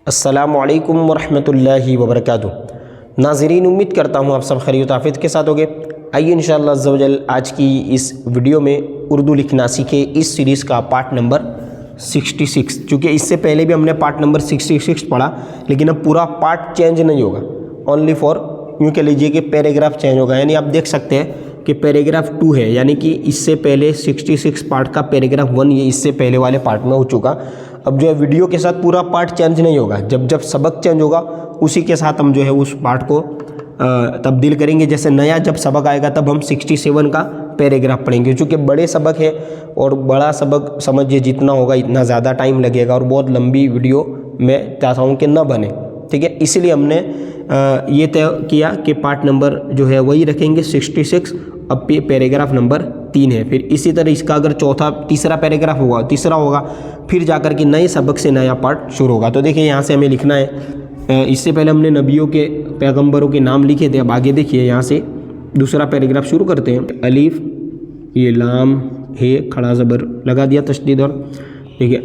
अस्सलामु अलैकुम वरहमतुल्लाहि वबरकातुहू। नाज़रीन, उम्मीद करता हूँ आप सब खैरियत आफियत के साथ होंगे। आइए इंशाअल्लाह अज़्ज़ा वजल आज की इस वीडियो में उर्दू लिखना सीखे इस सीरीज़ का पार्ट नंबर 66। चूँकि इससे पहले भी हमने पार्ट नंबर 66 पढ़ा, लेकिन अब पूरा पार्ट चेंज नहीं होगा, ओनली फॉर यूँ कह लीजिए कि पैराग्राफ चेंज होगा। यानी आप देख सकते हैं कि पैराग्राफ 2 है, यानी कि इससे पहले 66 पार्ट का पैराग्राफ 1 ये इससे पहले वाले पार्ट में हो चुका। अब जो है वीडियो के साथ पूरा पार्ट चेंज नहीं होगा, जब जब सबक चेंज होगा उसी के साथ हम जो है उस पार्ट को तब्दील करेंगे। जैसे नया जब सबक आएगा तब हम 67 का पैराग्राफ पढ़ेंगे। चूँकि बड़े सबक है और बड़ा सबक समझिए जितना होगा इतना ज़्यादा टाइम लगेगा और बहुत लंबी वीडियो मैं चाहता हूँ कि न बने, ठीक है। इसलिए हमने ये तय किया कि पार्ट नंबर जो है वही रखेंगे 66। अब पैराग्राफ नंबर 3 है। फिर इसी तरह इसका अगर तीसरा पैराग्राफ होगा फिर जाकर के नए सबक से नया पार्ट शुरू होगा। तो देखिए यहाँ से हमें लिखना है। इससे पहले हमने नबियों के पैगंबरों के नाम लिखे थे। अब आगे देखिए यहाँ से दूसरा पैराग्राफ शुरू करते हैं। अलीफ, ये लाम है, खड़ा ज़बर लगा दिया तशदीद, और देखिए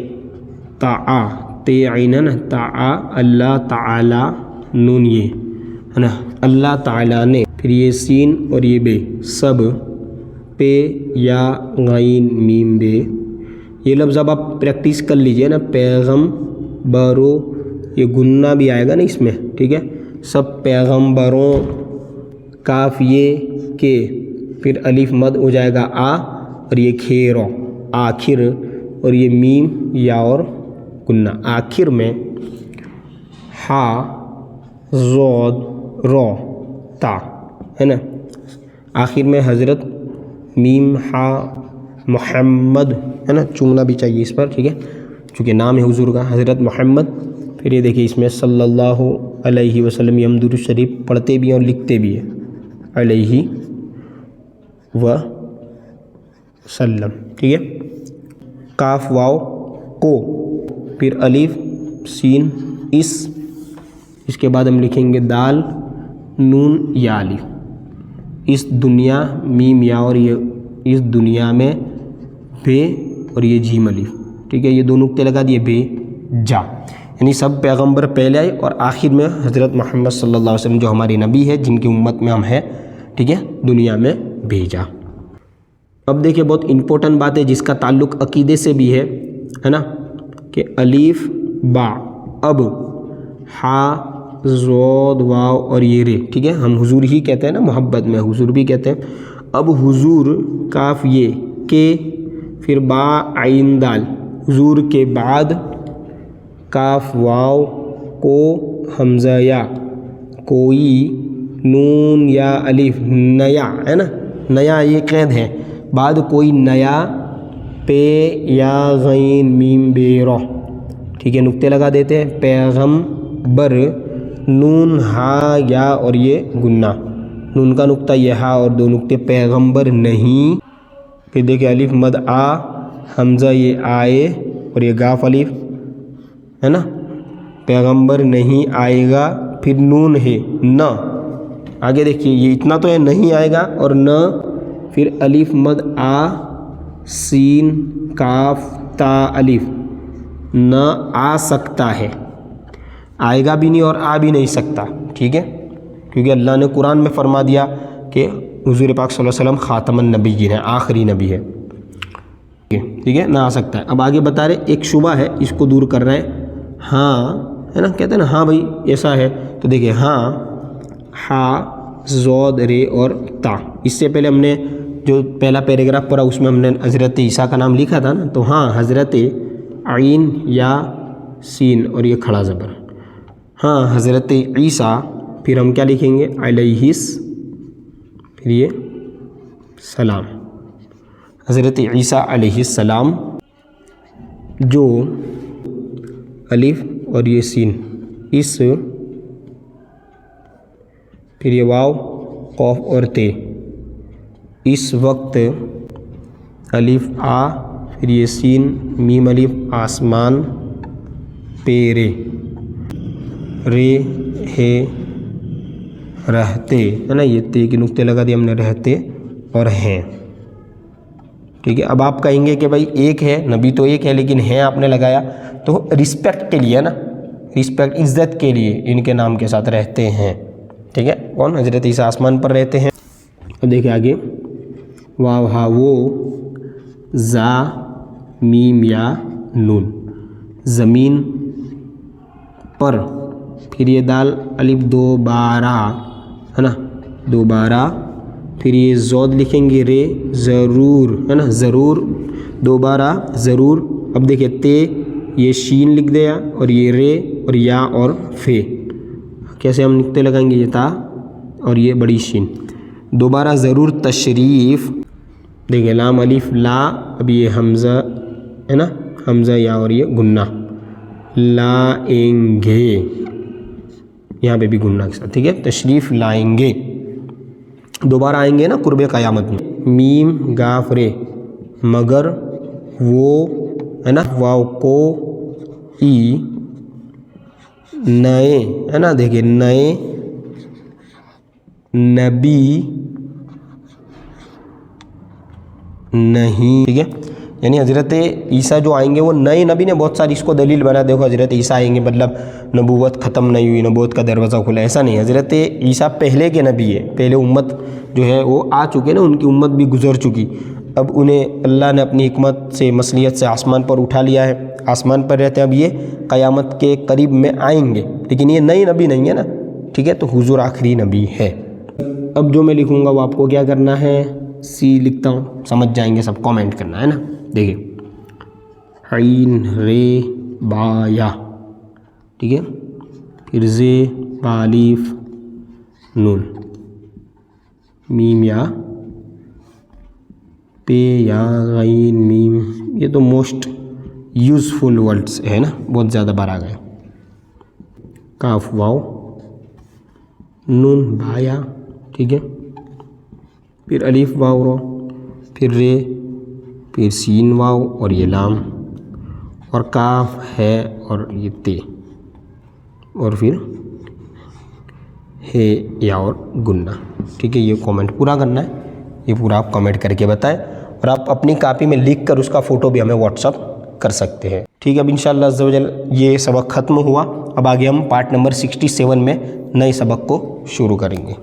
ताआ ते आइनन ताआ अल्लाह ताला नून, ये है ना, अल्लाह ताला ने। फिर ये सीन और ये बे, सब पे या गाइन मीम बे, ये लफ्ज़ अब आप प्रैक्टिस कर लीजिए ना। पैगम्बरों, ये गुन्ना भी आएगा ना इसमें, ठीक है। सब पैगम्बरों, काफ ये के, फिर अलिफ मद हो जाएगा आ, और ये खेरो आखिर, और ये मीम या और गुन्ना आखिर में, हा ज़ोद रो ता, है ना। आखिर में हज़रत मीम हा मोहम्मद, है ना, चूमना भी चाहिए इस पर, ठीक है, चूँकि नाम है हुजूर का हज़रत मोहम्मद। फिर ये देखिए इसमें सल्लल्लाहु अलैहि वसल्लम, हम दुरूद शरीफ पढ़ते भी हैं और लिखते भी हैं, अलैहि व सल्लम, ठीक है। काफ वाव को, फिर अलीफ सीन इस, इसके बाद हम लिखेंगे दाल नून या अलीफ, इस दुनिया मीम या, और ये इस दुनिया में बे, और ये जीम अलीफ, ठीक है। ये दो नुक्ते लगा दिए, बे जा, यानी सब पैगंबर पहले आए और आखिर में हज़रत मोहम्मद सल्लल्लाहु अलैहि वसल्लम जो हमारी नबी है, जिनकी उम्मत में हम हैं, ठीक है, दुनिया में भेजा। अब देखिए बहुत इम्पोर्टेंट बात है जिसका ताल्लुक़ अकीदे से भी है ना, कि अलीफ बा, अब हा ज़ोद वाव और ये रे, ठीक है। हम हुजूर ही कहते हैं ना, मोहब्बत में हुजूर भी कहते हैं। अब हुजूर काफ ये के, फिर बा आइन दाल, हुजूर के बाद काफ वाव को हमज़ा या, कोई नून या अलिफ, नया, है ना, नया ये कैद है, बाद कोई नया, पे या गैन मीम बे रो, ठीक है, नुक्ते लगा देते हैं। पैगम्बर नून हा या और ये गुन्ना, नून का नुक्ता ये हा और दो नुक्ते, पैगम्बर नहीं। फिर देखिए अलिफ मद आ, हमज़ा ये आए और ये गाफ अलिफ, है ना, पैगंबर नहीं आएगा, फिर नून है न, आगे देखिए ये इतना तो है, नहीं आएगा और न, फिर अलिफ मद आ, सीन काफ ता अलिफ, न आ सकता है, आएगा भी नहीं और आ भी नहीं सकता, ठीक है, क्योंकि अल्लाह ने कुरान में फरमा दिया कि हुजूर पाक सल्लल्लाहु अलैहि वसल्लम ख़ातमुन नबिय्यीन है, आखिरी नबी है, ठीक है, ना आ सकता है। अब आगे बता रहे एक शुबा है, इसको दूर कर रहे हैं। हाँ, है ना, कहते हैं ना हाँ भाई ऐसा है, तो देखिए हाँ, हा ज़ोद रे और ता। इससे पहले हमने जो पहला पैराग्राफ पढ़ा उसमें हमने हज़रत ईसा का नाम लिखा था ना, तो हाँ हज़रत आइन या सीन और ये खड़ा ज़बर, हाँ हज़रत ईसा, फिर हम क्या लिखेंगे अलैहिस, फिर ये सलाम, हज़रत ईसा अलैहिस सलाम, जो अलिफ और ये सीन इस, फिर ये वाव कौफ और ते, इस वक्त अलिफ आ, फिर ये सीन मीम अलिफ आसमान, पेरे रे है रहते, है ना, ये ते के नुक्ते लगा दिए हमने, रहते और हैं, ठीक है। अब आप कहेंगे कि भाई एक है, नबी तो एक है, लेकिन है आपने लगाया तो रिस्पेक्ट के लिए, है ना, रिस्पेक्ट इज़्ज़त के लिए इनके नाम के साथ रहते हैं। ठीक है, कौन? हज़रत ईसा आसमान पर रहते हैं। अब देखिए आगे, वाव हा वो, ज़ा मीम या नून, ज़मीन पर, फिर ये दाल अलिफ दोबारा, है ना, दोबारा, फिर ये ज़ौद लिखेंगे रे, ज़रूर, है ना, ज़रूर, दोबारा ज़रूर। अब देखिए ते, ये शीन लिख दिया और ये रे और या और फे, कैसे हम नुक्ते लगाएंगे, ये ता और ये बड़ी शीन, दोबारा ज़रूर तशरीफ़। देखिए लाम अलिफ ला, अब ये हमज़ा, है ना, हमज़ा या और ये गुन्ना, लाएंगे, यहाँ पे भी गुन्ना के साथ। ठीक है, तशरीफ़ लाएंगे, दोबारा आएंगे ना कुर्बे क़यामत में। मीम गाफ रे, मगर वो, है ना, वाव को ई, नए, है ना, देखिए नए नबी नहीं। ठीक है, यानी हज़रत ईसा जो आएंगे वो नए नबी ने बहुत सारी इसको दलील बना। देखो हज़रत ईसा आएंगे मतलब नबूवत ख़त्म नहीं हुई, नबूवत का दरवाज़ा खुला, ऐसा नहीं। हज़रत ईसा पहले के नबी है, पहले उम्मत जो है वो आ चुके ना, उनकी उम्मत भी गुजर चुकी। अब उन्हें अल्लाह ने अपनी हिकमत से, मसलियत से आसमान पर उठा लिया है, आसमान पर रहते हैं। अब ये क़यामत के करीब में आएंगे, लेकिन ये नई नबी नहीं है ना। ठीक है, तो हुजूर आखिरी नबी है। अब जो मैं लिखूँगा वो आपको क्या करना है, सी लिखता हूँ, समझ जाएंगे सब, कमेंट करना है ना। देखिए आइन रे बाया, ठीक है, फिर जे बालिफ नून, मीम या पे या गैन मीम, ये तो मोस्ट यूज़फुल वर्ड्स है ना, बहुत ज़्यादा बार आ गए। काफ वाव नून बाया, ठीक है, फिर अलीफ वाव रो, फिर रे, फिर सीन वाव और ये लाम, और काफ है और ये ते, और फिर है या और गुन्ना। ठीक है, ये कमेंट पूरा करना है, ये पूरा आप कमेंट करके बताएं, और आप अपनी कॉपी में लिख कर उसका फ़ोटो भी हमें व्हाट्सअप कर सकते हैं। ठीक है, अब इंशाअल्लाह अज़्ज़ा वजल ये सबक ख़त्म हुआ। अब आगे हम पार्ट नंबर 67 में नए सबक को शुरू करेंगे।